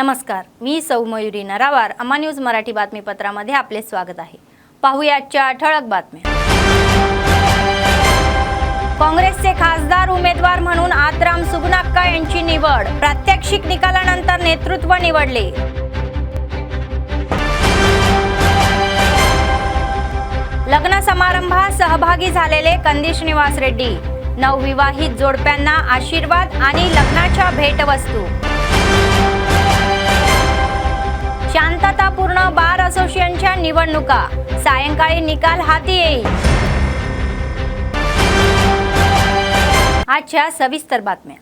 नमस्कार, मी सौ मयुरी नरावार. अम्मा न्यूज मराठी बातमीपत्रामध्ये आपले स्वागत आहे. पाहूया आजच्या ठळक बातम्या. काँग्रेसचे खासदार उमेदवार म्हणून आत्राम सुगुनाक्का यांची निवड. प्रात्यक्षिक निकालानंतर नेतृत्व निवडले. लग्न समारंभात सहभागी झालेले कंदी श्रीनिवास रेड्डी. नवविवाहित जोडप्यांना आशीर्वाद आणि लग्नाच्या भेटवस्तू. शांततापूर्ण बार असोसिएशनच्या निवडणुका. सायंकाळी निकाल हाती येईल. आजच्या सविस्तर बातम्या.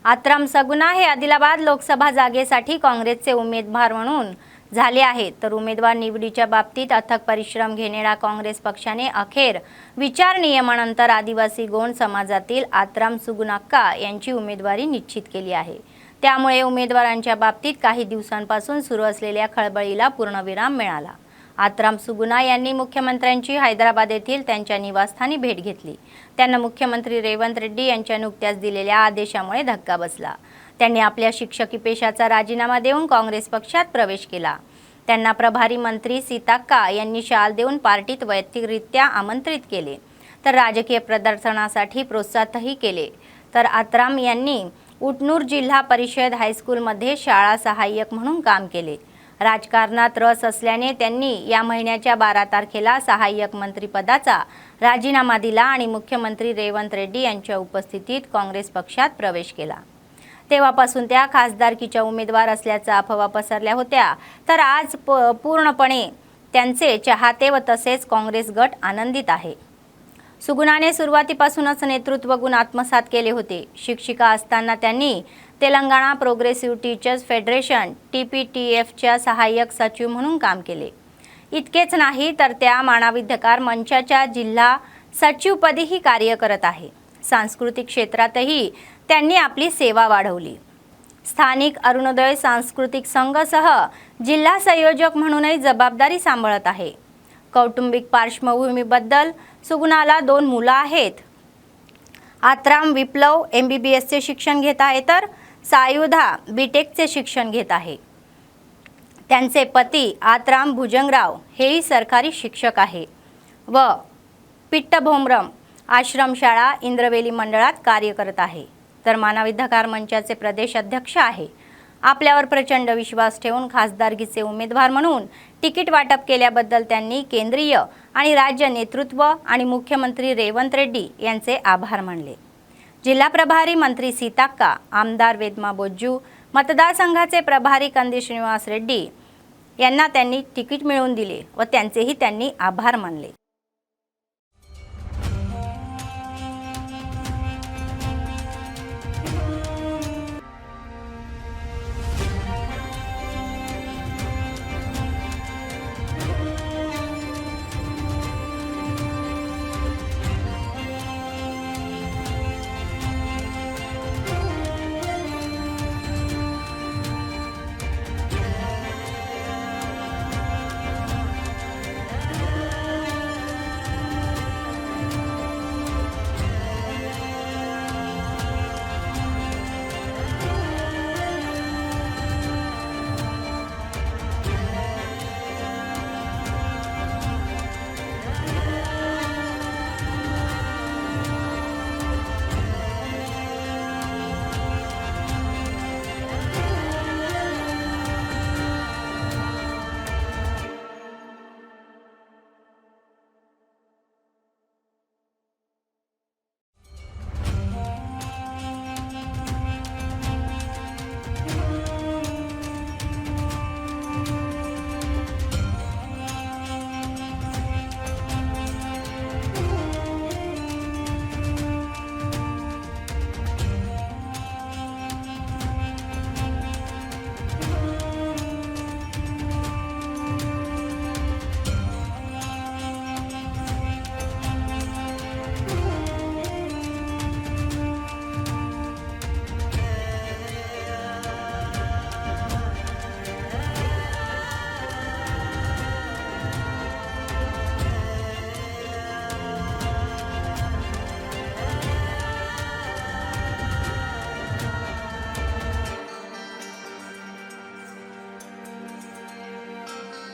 आत्राम सगुना हे आदिलाबाद लोकसभा जागेसाठी काँग्रेसचे उमेदवार म्हणून झाले आहेत. तर उमेदवार निवडीच्या बाबतीत अथक परिश्रम घेणाऱ्या काँग्रेस पक्षाने अखेर विचार नियमानंतर आदिवासी गोंड समाजातील आत्राम सुगुनाक्का यांची उमेदवारी निश्चित केली आहे. त्यामुळे उमेदवारांच्या बाबतीत काही दिवसांपासून सुरू असलेल्या खळबळीला पूर्णविराम मिळाला. आत्राम सुगुना यांनी मुख्यमंत्र्यांची हैदराबाद येथील त्यांच्या निवासस्थानी भेट घेतली. त्यांना मुख्यमंत्री रेवंत रेड्डी यांच्या नुकत्याच दिलेल्या आदेशामुळे धक्का बसला. त्यांनी आपल्या शिक्षकी पेशाचा राजीनामा देऊन काँग्रेस पक्षात प्रवेश केला. त्यांना प्रभारी मंत्री सीताक्का यांनी शाल देऊन पार्टीत वैयक्तिकरित्या आमंत्रित केले, तर राजकीय प्रदर्शनासाठी प्रोत्साहितही केले. तर आत्राम यांनी उटनूर जिल्हा परिषद हायस्कूलमध्ये शाळा सहाय्यक म्हणून काम केले. राजकारणात रस असल्याने त्यांनी या महिन्याच्या 12 तारखेला सहाय्यक मंत्रिपदाचा राजीनामा दिला आणि मुख्यमंत्री रेवंत रेड्डी यांच्या उपस्थितीत काँग्रेस पक्षात प्रवेश केला. तेव्हापासून त्या खासदारकीच्या उमेदवार असल्याचा अफवा पसरल्या होत्या. तर आज पूर्णपणे त्यांचे चाहते व तसेच काँग्रेस गट आनंदित आहे. सुगुनाने सुरुवातीपासूनच नेतृत्व गुण आत्मसात केले होते. शिक्षिका असताना त्यांनी तेलंगणा प्रोग्रेसिव्ह टीचर्स फेडरेशन TPTFच्या सहाय्यक सचिव म्हणून काम केले. इतकेच नाही तर त्या मानवाधिकार मंचाच्या जिल्हा सचिवपदीही कार्य करत आहे. सांस्कृतिक क्षेत्रातही त्यांनी आपली सेवा वाढवली. स्थानिक अरुणोदय सांस्कृतिक संघसह जिल्हा संयोजक म्हणूनही जबाबदारी सांभाळत आहे. कौटुंबिक पार्श्वभूमीबद्दल सुगुनाला 2 मुलं आहेत. आत्राम विप्लव MBBSचे शिक्षण घेत आहे, तर सायुधा BTechचे शिक्षण घेत आहे. त्यांचे पती आत्राम भुजंगराव हेही सरकारी शिक्षक आहे व पिट्टभोमरम आश्रमशाळा इंद्रवेली मंडळात कार्य करत आहे. तर मानवाधिकार मंचाचे प्रदेश अध्यक्ष आहे. आपल्यावर प्रचंड विश्वास ठेवून खासदारकीचे उमेदवार म्हणून तिकीट वाटप केल्याबद्दल त्यांनी केंद्रीय आणि राज्य नेतृत्व आणि मुख्यमंत्री रेवंत रेड्डी यांचे आभार मानले. जिल्हा प्रभारी मंत्री सीताक्का, आमदार वेदमा बोज्जू, मतदारसंघाचे प्रभारी कंदी श्रीनिवास रेड्डी यांना त्यांनी तिकीट मिळवून दिले व त्यांचेही त्यांनी आभार मानले.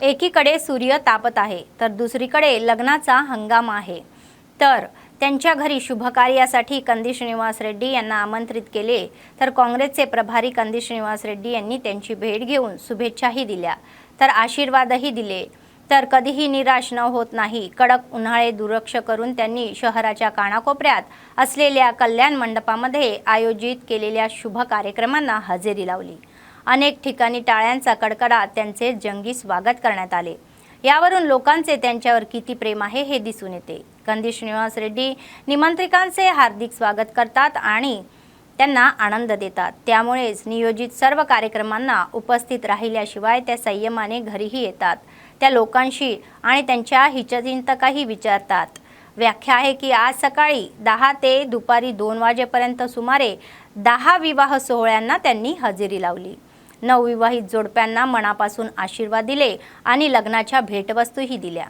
एकीकडे सूर्य तापत आहे तर दुसरीकडे लग्नाचा हंगाम आहे, तर त्यांच्या घरी शुभकार्यासाठी कंदी श्रीनिवास रेड्डी यांना आमंत्रित केले तर काँग्रेसचे प्रभारी कंदी श्रीनिवास रेड्डी यांनी त्यांची भेट घेऊन शुभेच्छाही दिल्या तर आशीर्वादही दिले, तर कधीही निराश न होत नाही. कडक उन्हाळे दुर्लक्ष करून त्यांनी शहराच्या कानाकोपऱ्यात असलेल्या कल्याण मंडपामध्ये आयोजित केलेल्या शुभ कार्यक्रमांना हजेरी लावली. अनेक ठिकाणी टाळ्यांचा कडकडाट त्यांचे जंगी स्वागत करण्यात आले. यावरून लोकांचे त्यांच्यावर किती प्रेम आहे हे दिसून येते. कंदी श्रीनिवास रेड्डी निमंत्रितांचे हार्दिक स्वागत करतात आणि त्यांना आनंद देतात. त्यामुळेच नियोजित सर्व कार्यक्रमांना उपस्थित राहिल्याशिवाय त्या संयमाने घरीही येतात. त्या लोकांशी आणि त्यांच्या हितचिंतकांही विचारतात. व्याख्या आहे की आज सकाळी 10 ते दुपारी 2 वाजेपर्यंत सुमारे 10 विवाह सोहळ्यांना त्यांनी हजेरी लावली. नवविवाहित जोडप्यांना मनापासून आशीर्वाद दिले आणि लग्नाच्या भेटवस्तूही दिल्या.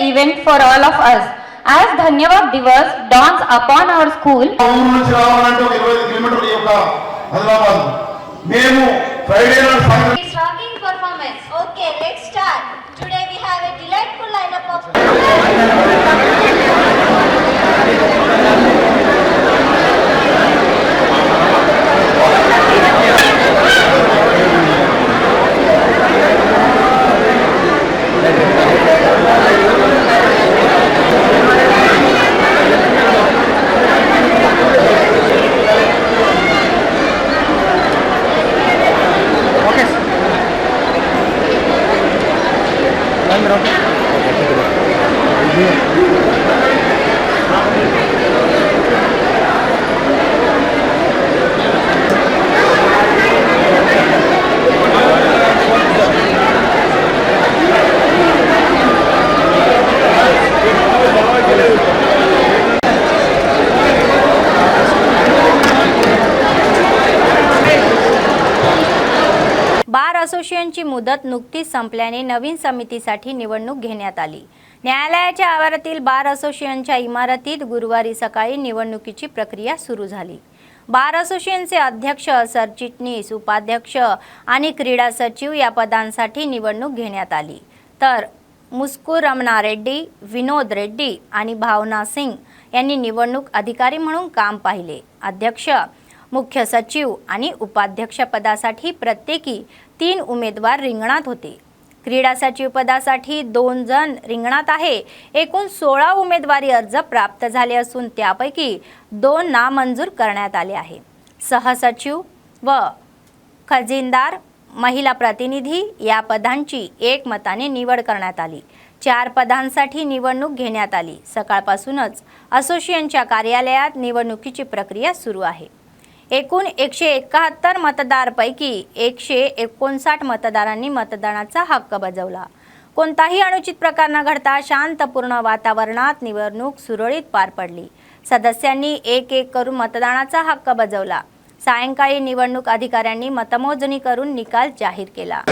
Event for all of us. As Dhanyavad Divas dawns upon our school. Rocking performance. Okay, let's start. Today we have a delightful lineup of. असोसिएशनची मुदत नुकतीच संपल्याने नवीन समितीसाठी निवडणूक घेण्यात आली। न्यायालयाच्या आवारातील बार असोसिएशनच्या इमारतीत गुरुवारी सकाळी निवडणुकीची प्रक्रिया सुरू झाली। बार असोसिएशनचे अध्यक्ष, सरचिटणीस, उपाध्यक्ष आणि क्रीडा सचिव या पदांसाठी निवडणूक घेण्यात आली। तर मुस्कू रमणा रेड्डी, विनोद रेड्डी आणि भावना सिंग यांनी निवडणूक अधिकारी म्हणून काम पाहिले। अध्यक्ष, मुख्य सचिव आणि उपाध्यक्ष पदासाठी प्रत्येकी 3 उमेदवार रिंगणात होते। क्रीडा सचिव पदासाठी 2 जण रिंगणात आहे। एकूण 16 उमेदवारी अर्ज प्राप्त झाले असून त्यापैकी 2 नामंजूर करण्यात आले आहे। सहसचिव व खजिनदार, महिला प्रतिनिधी या पदांची एकमताने निवड करण्यात आली। 4 पदांसाठी निवडणूक घेण्यात आली। सकाळपासूनच असोसिएशनच्या कार्यालयात निवडणुकीची प्रक्रिया सुरू आहे। एकूण 171 मतदारांपैकी 159 मतदारांनी मतदानाचा हक्क बजावला। कोणताही अनुचित प्रकार न घडता शांतपूर्ण वातावरणात निवडणूक सुरळीत पार पडली। सदस्यांनी एक करून मतदानाचा हक्क बजावला। सायंकाळी निवडणूक अधिकाऱ्यांनी मतमोजणी करून निकाल जाहीर केला।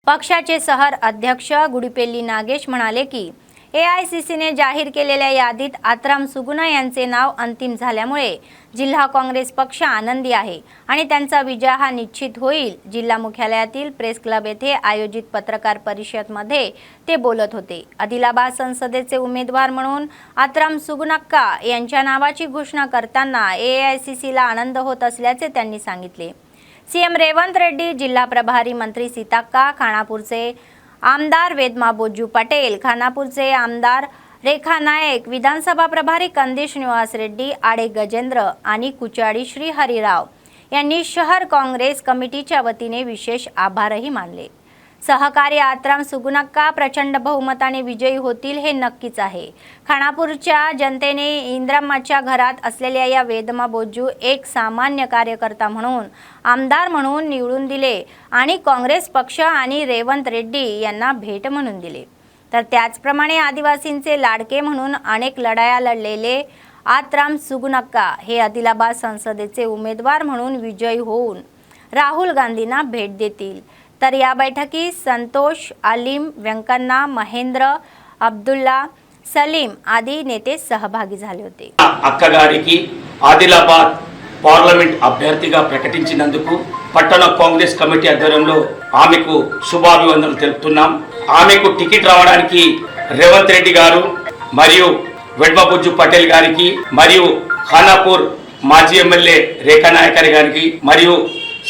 पक्षाचे शहर अध्यक्ष गुडीपेल्ली नागेश म्हणाले की एआयसीसीने जाहीर केलेल्या यादीत आत्राम सुगुना यांचे नाव अंतिम झाल्यामुळे जिल्हा काँग्रेस पक्ष आनंदी आहे आणि त्यांचा विजय हा निश्चित होईल। जिल्हा मुख्यालयातील प्रेस क्लब येथे आयोजित पत्रकार परिषदेमध्ये ते बोलत होते। आदिलाबाद संसदेचे उमेदवार म्हणून आत्राम सुगुनाक्का यांच्या नावाची घोषणा करताना एआयसीसीला आनंद होत असल्याचे त्यांनी सांगितले। सीएम रेवंत रेड्डी, जिल्हा प्रभारी मंत्री सीताक्का, खानापूरचे आमदार वेदमा बोज्जू पटेल, खानापूरचे आमदार रेखा नायक, विधानसभा प्रभारी कंदी श्रीनिवास रेड्डी, आडे गजेंद्र आणि कुचाडी श्री हरिराव यांनी शहर काँग्रेस कमिटीच्या वतीने विशेष आभारही मानले। सहकारी आत्राम सुगुनाक्का प्रचंड बहुमताने विजयी होतील हे नक्कीच आहे। खानापूरच्या जनतेने इंद्रम्माच्या घरात असलेल्या या वेदमा बोज्जू एक सामान्य कार्यकर्ता म्हणून आमदार म्हणून निवडून दिले आणि काँग्रेस पक्ष आणि रेवंत रेड्डी यांना भेट म्हणून दिले। तर त्याचप्रमाणे आदिवासींचे लाडके म्हणून अनेक लढाया लढलेले आत्राम सुगुनाक्का हे आदिलाबाद संसदेचे उमेदवार म्हणून विजयी होऊन राहुल गांधींना भेट देतील। तर या बैठकीत संतोष, आलिम, व्यंकन्ना, महेंद्र, अब्दुल्ला, सलीम आदी नेते सहभागी झाले होते। అక్క గారికి ఆదిలాబాద్ పార్లమెంట్ అభ్యర్థిగా ప్రకటించినందుకు పట్టణ కాంగ్రెస్ కమిటీ ఆధ్వర్యంలో ఆమెకు శుభాభివందనలు తెలుపుతున్నాం। ఆమెకు టికెట్ రావడానికి రేవంత్ రెడ్డి గారు మరియు వెడ్మా బుజ్జు పటేల్ గారికి మరియు ఖానాపూర్ మాజీ ఎమ్మెల్యే రేఖా నాయక్ గారికి మరియు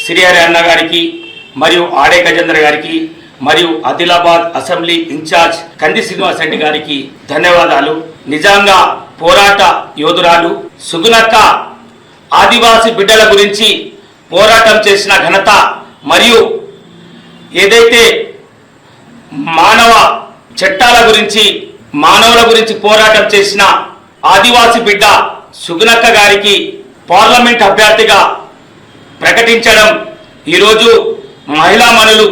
శ్రీహరి అన్న గారికి మరియు ఆడే గజేంద్ర గారికి మరియు ఆదిలాబాద్ అసెంబ్లీ ఇన్ఛార్జ్ కంది శ్రీనివాస్ రెడ్డి గారికి ధన్యవాదాలు। నిజంగా పోరాట యోధురాలు సుగుణక్క ఆదివాసి బిడ్డల గురించి పోరాటం చేసిన ఘనత మరియు ఏదైతే మానవ చట్టాల గురించి మానవుల గురించి పోరాటం చేసిన ఆదివాసి బిడ్డ సుగుణక్క గారికి పార్లమెంట్ అభ్యర్థిగా ప్రకటించడం ఈరోజు మహిళా మనులు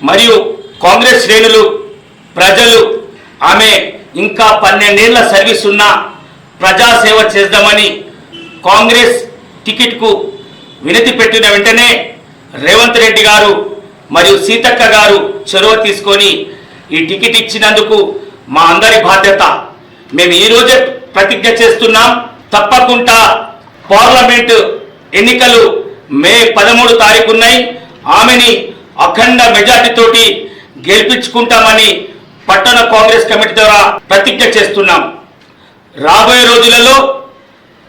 మరియు కాంగ్రెస్ శ్రేణులు ప్రజలు ఆమె ఇంకా 12 ఏళ్ల సర్వీస్ ఉన్న ప్రజాసేవ చేద్దామని కాంగ్రెస్ టికెట్కు వినతి పెట్టిన వెంటనే రేవంత్ రెడ్డి గారు మరియు సీతక్క గారు చొరవ తీసుకొని ఈ టికెట్ ఇచ్చినందుకు మా అందరి బాధ్యత। మేము ఈ రోజే ప్రతిజ్ఞ చేస్తున్నాం, తప్పకుండా పార్లమెంట్ ఎన్నికలు మే 13 తారీఖు ఉన్నాయి। ఆమెని అఖండ మెజార్టీతోటి గెలిపించుకుంటామని పట్టణ కాంగ్రెస్ కమిటీ ద్వారా ప్రతిజ్ఞ చేస్తున్నాం. రాబోయే రోజులలో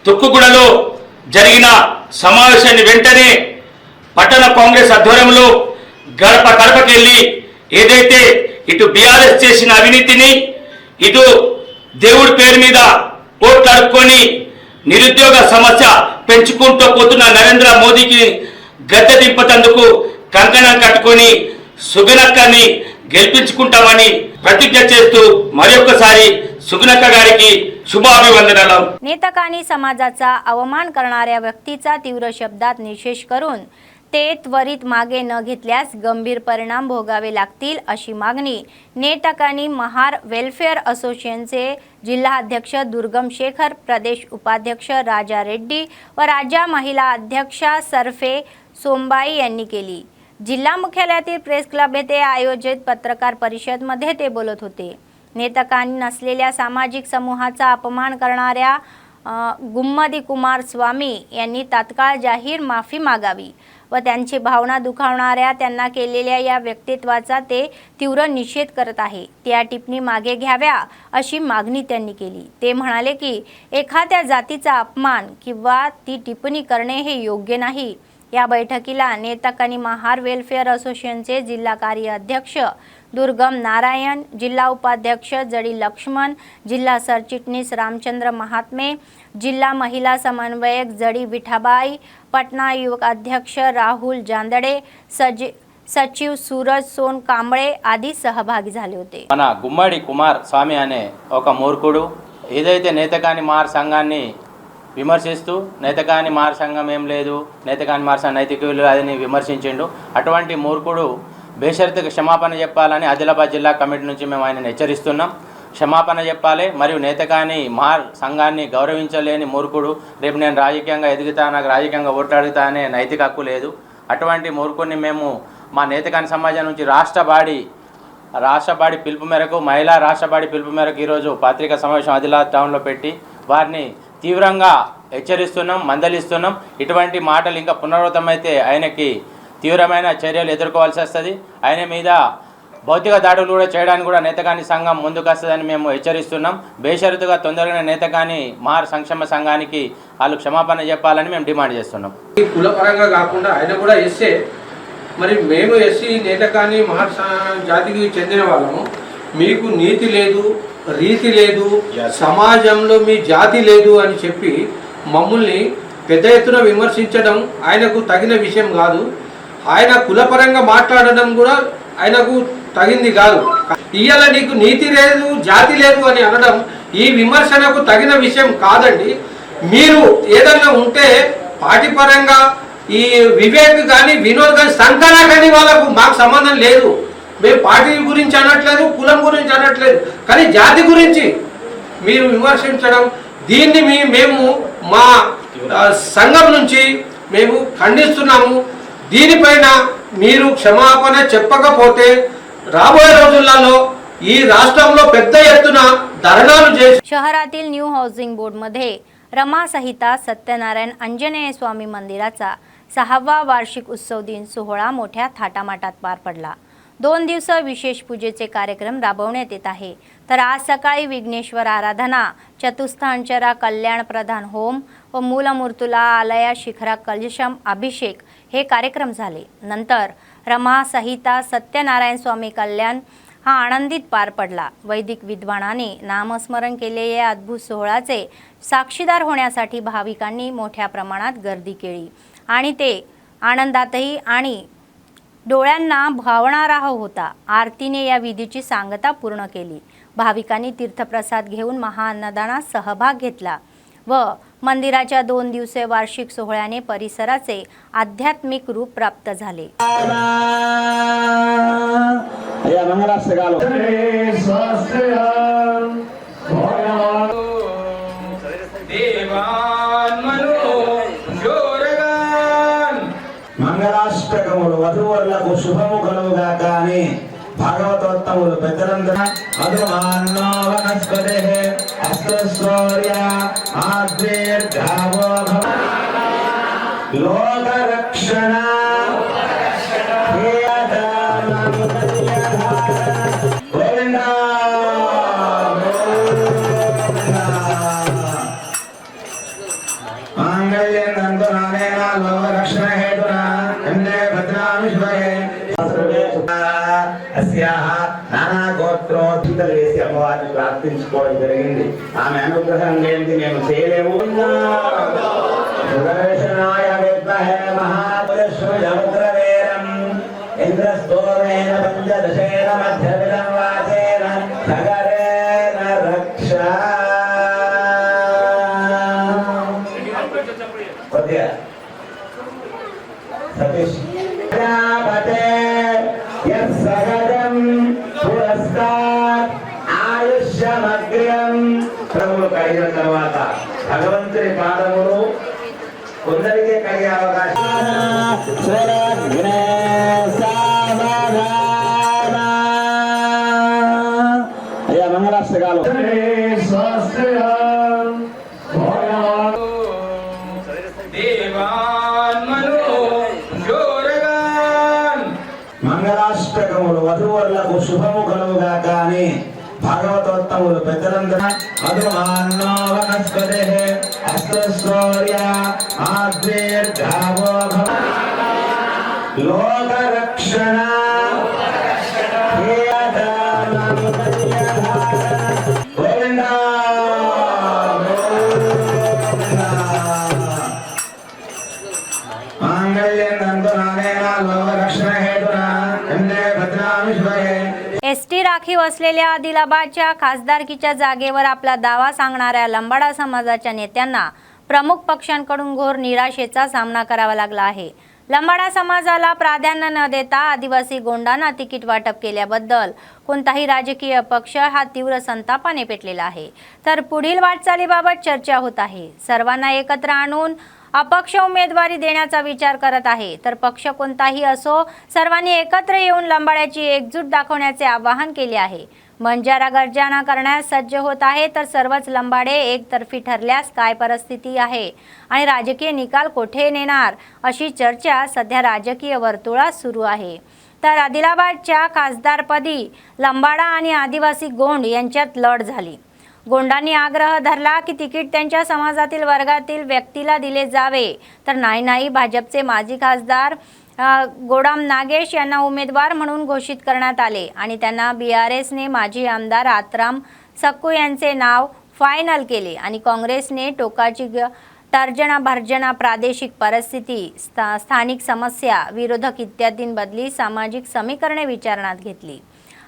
తుక్కుగూడలో జరిగిన సమావేశాన్ని వెంటనే పట్టణ కాంగ్రెస్ ఆధ్వర్యంలో గడప గడపకెళ్ళి ఏదైతే ఇటు బీఆర్ఎస్ చేసిన అవినీతిని, ఇటు దేవుడి పేరు మీద ఓట్లు అడుక్కొని నిరుద్యోగ సమస్య పెంచుకుంటూ పోతున్న నరేంద్ర మోదీకి గద్దె దింపతందుకు కంకణం కట్టుకొని సుగనక్కని గెలిపించుకుంటామని ప్రతిజ్ఞ చేస్తూ मरొకసారి सुगनक्का गाరికి शुभाभिवंदनाలు. नेतकानी समाजाचा अवमान करणाऱ्या व्यक्तीचा तीव्र शब्दात निषेध करून ते त्वरित मागे न घेतल्यास गंभीर परिणाम भोगावे लागतील अशी मागणी नेतकानी महार वेलफेअर असोसिएशनचे जिल्हा अध्यक्ष दुर्गम शेखर, प्रदेश उपाध्यक्ष राजा रेड्डी व राज्य महिला अध्यक्षा सरफे सोमबाई यांनी केली. जिल्हा मुख्यालयातील प्रेस क्लब येथे आयोजित पत्रकार परिषदेमध्ये ते बोलत होते. नेतकांनी नसलेल्या सामाजिक समूहाचा अपमान करणाऱ्या गुम्मदी कुमार स्वामी यांनी तात्काळ जाहीर माफी मागावी व त्यांची भावना दुखावणाऱ्या त्यांना केलेल्या या व्यक्तित्वाचा ते तीव्र निषेध करत आहे. त्या टिप्पणी मागे घ्याव्या अशी मागणी त्यांनी केली. ते म्हणाले की एखाद्या जातीचा अपमान किंवा ती टिप्पणी करणे हे योग्य नाही. या बैठकीला नेतकानी महार वेलफेअर असोसिएशनचे जिल्हा कार्य अध्यक्ष दुर्गम नारायण, जिल्हा उपाध्यक्ष जडी लक्ष्मण, जिल्हा सरचिटणीस रामचंद्र महात्मे, जिल्हा महिला समन्वयक जडी विठाबाई, पटना युवक अध्यक्ष राहुल जांदडे, सचिव सूरज सोन कांबळे आदी सहभागी झाले होते. మన గుమ్మడి కుమార్ స్వామి అనే ఒక మూర్ఖుడు ఏదైతే నేతకాని మార్ సంఘాన్ని విమర్శిస్తూ నేతకాని మార్ సంఘం ఏం లేదు, నేతకాని మార్ సంఘం నైతిక విలువ అదని విమర్శించిండు. అటువంటి మూర్ఖుడు బేషరతుగా క్షమాపణ చెప్పాలని ఆదిలాబాద్ జిల్లా కమిటీ నుంచి మేము ఆయనను హెచ్చరిస్తున్నాం. క్షమాపణ చెప్పాలి. మరియు నేతకాని మార్ సంఘాన్ని గౌరవించలేని మూర్ఖుడు రేపు నేను రాజకీయంగా ఎదుగుతా, నాకు రాజకీయంగా ఓట్లాడుతా అనే నైతిక హక్కు లేదు. అటువంటి మూర్ఖుడిని మేము మా నేతకాని సమాజం నుంచి రాష్ట్రబాడి పిలుపు మేరకు, మహిళా రాష్ట్రబాడి పిలుపు మేరకు ఈరోజు పత్రికా సమావేశం ఆదిలాబాద్ టౌన్లో పెట్టి వారిని తీవ్రంగా హెచ్చరిస్తున్నాం, మందలిస్తున్నాం. ఇటువంటి మాటలు ఇంకా పునరావృతమైతే ఆయనకి తీవ్రమైన చర్యలు ఎదుర్కోవాల్సి వస్తుంది. ఆయన మీద భౌతిక దాడులు కూడా చేయడానికి కూడా నేతకాని సంఘం ముందుకు వస్తుందని మేము హెచ్చరిస్తున్నాం. బేషరతుగా తొందరగా నేతకాని మార్ సంక్షేమ సంఘానికి వాళ్ళు క్షమాపణ చెప్పాలని మేము డిమాండ్ చేస్తున్నాం. ఈ కులపరంగా కాకుండా ఆయన కూడా ఎస్సే, మరి మేము ఎస్సీ నేతకాని మహార్ జాతికి చెందిన వాళ్ళము. మీకు నీతి లేదు, రీతి లేదు, సమాజంలో మీ జాతి లేదు అని చెప్పి మమ్మల్ని పెద్ద ఎత్తున విమర్శించడం ఆయనకు తగిన విషయం కాదు. ఆయన కులపరంగా మాట్లాడడం కూడా ఆయనకు తగింది కాదు. ఇవాళ నీకు నీతి లేదు, జాతి లేదు అని అనడం ఈ విమర్శనకు తగిన విషయం కాదండి. మీరు ఏదన్నా ఉంటే పార్టీ పరంగా ఈ వివేక్ కానీ వినోద్ కానీ సంకన కానీ వాళ్ళకు మాకు సంబంధం లేదు. మేము పార్టీ గురించి అనట్లేదు, కులం గురించి అనట్లేదు, కానీ జాతి గురించి మీరు విమర్శించడం దీన్ని మేము మా సంఘం నుంచి మేము ఖండిస్తున్నాము. దీనిపైన మీరు క్షమాపణ చెప్పకపోతే రాబోయే రోజులలో ఈ రాష్ట్రంలో పెద్ద ఎత్తున ధర్నాలు చేసి शहरातील न्यू हाऊसिंग बोर्डमध्ये रमा सहिता सत्यनारायण अंजनेय स्वामी मंदिराचा 6वा वार्षिक उत्सव दिन सोहळा मोठ्या थाटामाटात पार पडला. 2 दिवस विशेष पूजेचे कार्यक्रम राबवण्यात येत आहे. तर आज सकाळी विघ्नेश्वर आराधना, चतुस्थांचरा कल्याण प्रधान होम व मूलमूर्तुला आलया शिखरा कलशम अभिषेक हे कार्यक्रम झाले. नंतर रमा सहिता सत्यनारायण स्वामी कल्याण हा आनंदित पार पडला. वैदिक विद्वानाने नामस्मरण केलेल्या या अद्भुत सोहळ्याचे साक्षीदार होण्यासाठी भाविकांनी मोठ्या प्रमाणात गर्दी केली आणि ते आनंदातही आणि डोळ्यांना भावणारा होता. आरतीने या विधीची सांगता पूर्ण केली. भाविकांनी तीर्थप्रसाद घेऊन महाअन्नदानात सहभाग घेतला व मंदिराच्या 2 दिवसीय वार्षिक सोहळ्याने परिसराचे आध्यात्मिक रूप प्राप्त झाले. మంగళాష్టకములు వధువులకు శుభము కలుగుగా కానీ భాగవతోత్తములు పెద్దలందరూ హనుమాన్నో వనస్పతిః అస్తసూర్య ఆద్వేర్ఘావో లోకరక్షణ गोविंदा मांगल्यं दन्तनानेन लोकरक्षणहेतुना कन्ये भद्रामि शुभगे अस्याः నానాగోత్రోద్భుతలేసి అమ్మవారిని ప్రార్థించుకోవడం జరిగింది. ఆమె అనుగ్రహం లేనిది మేము చేయలేము. సుదర్శనాయ విద్మహే మహాపురుషేరం ఇంద్రస్తోమేన పంచదశేన మధ్యవిలం వాసేన సగరేణ రక్ష కొద్దిగా సతీష్ ప్రజాపతే యస్సగదం పురస్కార్ ఆయుష్యమగ్ర్యం ప్రభువు కలిగిన తర్వాత భగవంతుని పాదములు కొందరికే కలిగే అవకాశం. అయ్యా మంగళాష్టకాలు మంగళాష్టకములు వధువులకు శుభము కలుగుగా కానీ భాగవతోత్తములు పెద్దలందరూ మధుమాన్నో వనస్పతే అస్త్రశౌర్య ఆద్వేర్ఘావో లోకరక్షణ గోవిందా మాంగళ్యం దంతునానేన లోకరక్షణहेतुना कन्ये भद्रामि शुभगे. एसटी राखीव असलेल्या आदिलाबादच्या खासदारकीच्या जागेवर आपला दावा सांगणाऱ्या लंबाडा समाजाच्या नेत्यांना प्रमुख पक्षांकडून घोर निराशेचा सामना करावा लागला आहे. लंबाडा समाजाला प्राधान्य न देता आदिवासी गोंडांना तिकीट वाटप केल्याबद्दल कोणताही राजकीय पक्ष हा तीव्र संतापाने पेटलेला आहे. तर पुढील वाटचालीबाबत चर्चा होत आहे. सर्वांना एकत्र आणून अपक्ष उमेदवारी देण्याचा विचार करत आहे. तर पक्ष कोणताही असो, सर्वांनी एकत्र येऊन लंबाड्याची एकजूट दाखवण्याचे आवाहन केले आहे. बंजारा गर्जना करण्यास सज्ज होत आहे. तर सर्वच लंबाडे एकतर्फी ठरल्यास काय परिस्थिती आहे आणि राजकीय निकाल कोठे नेणार अशी चर्चा सध्या राजकीय वर्तुळात सुरू आहे. तर आदिलाबादच्या खासदारपदी लंबाडा आणि आदिवासी गोंड यांच्यात लढ झाली. गोंडांनी आग्रह धरला की तिकीट त्यांच्या समाजातील वर्गातील व्यक्तीला दिले जावे. तर नाही भाजपचे माजी खासदार गोडाम नागेश यांना उमेदवार म्हणून घोषित करण्यात आले आणि त्यांना बीआरएसने माजी आमदार आत्राम सक्कू यांचे नाव फायनल केले आणि काँग्रेसने टोकाची तर्जना भर्जना प्रादेशिक परिस्थिती स्थानिक समस्या विरोधक इत्यादींबदली सामाजिक समीकरणे विचारण्यात घेतली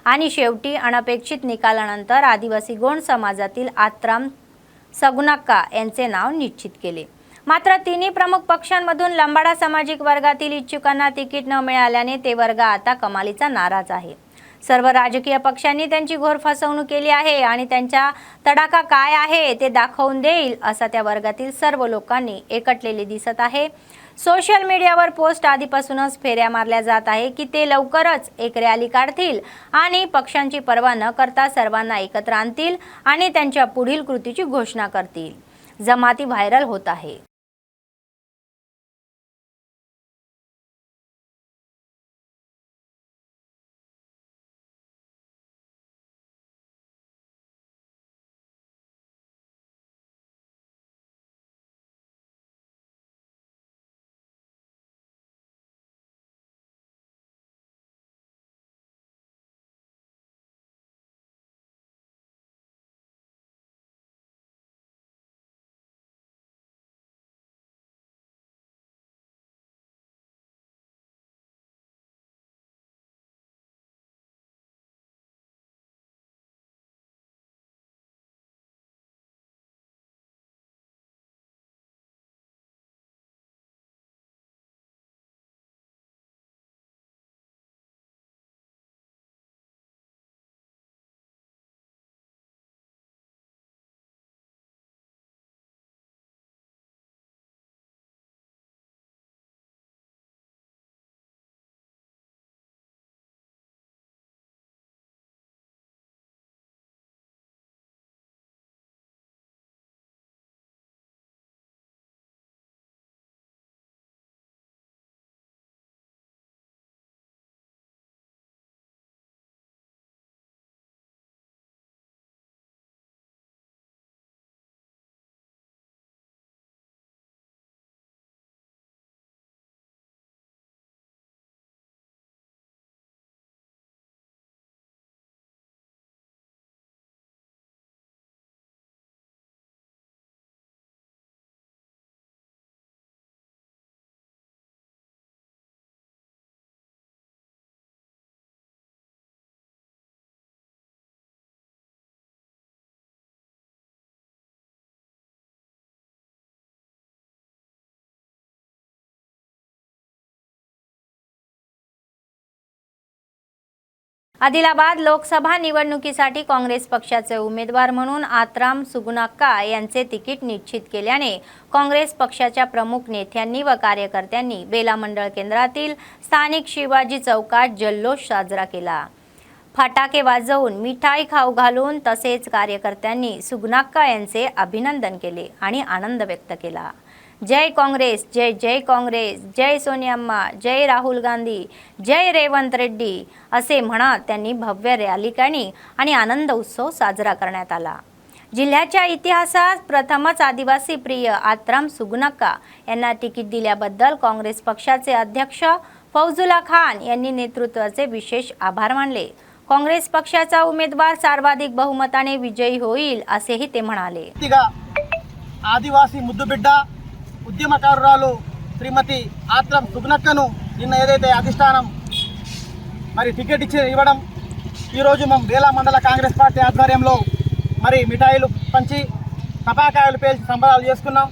आणि शेवटी अनपेक्षित निकालानंतर आदिवासी गोंड समाजातील आत्राम सगुनाक्का यांचे नाव निश्चित केले. मात्र तिन्ही प्रमुख पक्षांमधून लंबाडा सामाजिक वर्गातील इच्छुकांना तिकीट न मिळाल्याने ते वर्ग आता कमालीचा नाराज आहे. सर्व राजकीय पक्षांनी त्यांची घोर फसवणूक केली आहे आणि त्यांचा तडाखा काय आहे ते दाखवून देईल असा त्या वर्गातील सर्व लोकांनी एकटलेले दिसत आहे. सोशल मीडियावर पोस्ट आधीपासूनच फेऱ्या मारल्या जात आहे की ते लवकरच एक रॅली काढतील आणि पक्षांची पर्वा न करता सर्वांना एकत्र आणतील आणि त्यांच्या पुढील कृतीची घोषणा करतील. जमाती व्हायरल होत आहे. आदिलाबाद लोकसभा निवडणुकीसाठी काँग्रेस पक्षाचे उमेदवार म्हणून आत्राम सुगुनाक्का यांचे तिकीट निश्चित केल्याने काँग्रेस पक्षाच्या प्रमुख नेत्यांनी व कार्यकर्त्यांनी बेला मंडळ केंद्रातील स्थानिक शिवाजी चौकात जल्लोष साजरा केला। फटाके वाजवून मिठाई खाऊ घालून तसेच कार्यकर्त्यांनी सुगुनाक्का यांचे अभिनंदन केले आणि आनंद व्यक्त केला। जय काँग्रेस, जय जय काँग्रेस, जय सोनियाम्मा, जय राहुल गांधी, जय रेवंत रेड्डी असे म्हणत त्यांनी भव्य रॅली काढली आणि आनंद उत्सव साजरा करण्यात आला। जिल्ह्याच्या इतिहासात प्रथमच आदिवासी प्रिय आत्राम सुगुनाक्का यांना तिकीट दिल्याबद्दल काँग्रेस पक्षाचे अध्यक्ष फौजुल्ला खान यांनी नेतृत्वाचे विशेष आभार मानले। काँग्रेस पक्षाचा उमेदवार सर्वाधिक बहुमताने विजयी होईल असेही ते म्हणाले। ఆదివాసీ ముద్దుబిడ్డ ఉద్యమకారురాలు శ్రీమతి ఆత్రం సుగునక్కను నిన్న ఏదైతే అధిష్టానం మరి టికెట్ ఇవ్వడం ఈరోజు మేము బేలా మండల కాంగ్రెస్ పార్టీ ఆధ్వర్యంలో మరి మిఠాయిలు పంచి టపాకాయలు పేల్చి సంబరాలు చేసుకున్నాం।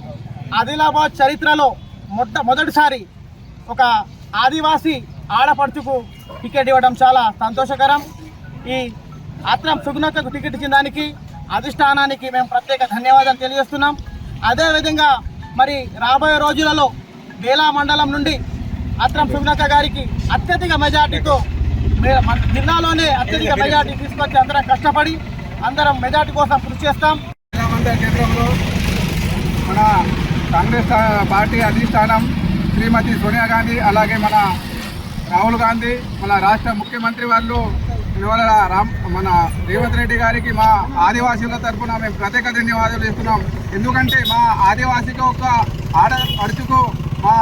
ఆదిలాబాద్ చరిత్రలో మొదటిసారి ఒక ఆదివాసీ ఆడపడుచుకు టికెట్ ఇవ్వడం చాలా సంతోషకరం। ఈ ఆత్రం సుగునక్కకు టికెట్ ఇచ్చిన దానికి అధిష్టానానికి మేము ప్రత్యేక ధన్యవాదాలు తెలియజేస్తున్నాం। అదేవిధంగా మరి రాబోయే రోజులలో బేలా మండలం నుండి ఆత్రం సుగనక్క గారికి అత్యధిక మెజార్టీతో జిల్లాలోనే అత్యధిక మెజార్టీ తీసుకొచ్చి అందరం కష్టపడి అందరం మెజార్టీ కోసం కృషి చేస్తాం। బేలా మండల కేంద్రంలో మన కాంగ్రెస్ పార్టీ అధిష్టానం శ్రీమతి సోనియా గాంధీ అలాగే మన రాహుల్ గాంధీ మన రాష్ట్ర ముఖ్యమంత్రి వాళ్ళు మన రేవంత్ రెడ్డి గారికి మా ఆదివాసీల తరఫున మేము ప్రత్యేక ధన్యవాదాలు ఇస్తున్నాం। ఎందుకంటే మా ఆదివాసీకి ఒక అడుచుకు మా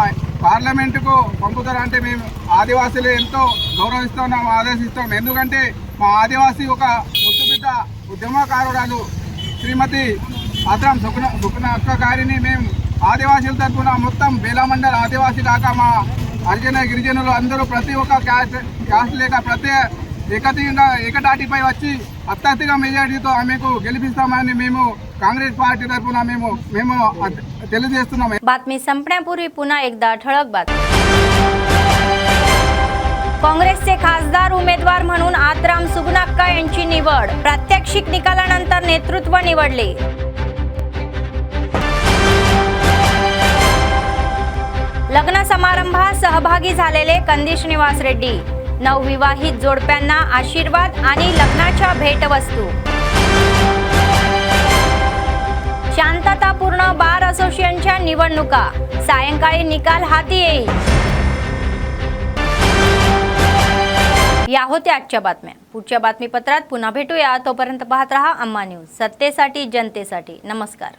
పార్లమెంటుకు పంపుతారంటే మేము ఆదివాసీలు ఎంతో గౌరవిస్తున్నాం, ఆదేశిస్తాం। ఎందుకంటే మా ఆదివాసీ ఒక ముద్దుబిడ్డ ఉద్యమకారురాలు శ్రీమతి ఆత్రం సుగునక్క గారిని మేము ఆదివాసీల తరఫున మొత్తం బేలా మండల ఆదివాసీ దాకా మా హరిజన గిరిజనులు అందరూ ప్రతి ఒక్క క్యాస్ట్ లేక ప్రతి ఏకతాటిపై వచ్చి అత్యధిక మెజార్టీతో ఆమెకు గెలిపిస్తామని మేము काँग्रेस पार्टी तर्फे మేము తెలియజేస్తున్నాం। बातमी संपण्यापूर्वी पुन्हा एकदा ठळक बातमी। काँग्रेसचे खासदार उमेदवार म्हणून आत्राम सुगुनाक्का यांची निवड, प्रात्यक्षिक निकालानंतर नेतृत्व निवडले। लग्न समारंभात सहभागी झालेले कंदी श्रीनिवास रेड्डी, नवविवाहित जोडप्यांना आशीर्वाद आणि लग्नाच्या भेटवस्तू। शांततापूर्ण बार असोसिएशनच्या निवडणुका, सायंकाळी निकाल हाती येईल। या होत्या आजच्या बातम्या। पुढच्या बातमीपत्रात पुन्हा भेटूया। तोपर्यंत पाहत रहा अम्मा न्यूज, सत्तेसाठी जनतेसाठी। नमस्कार।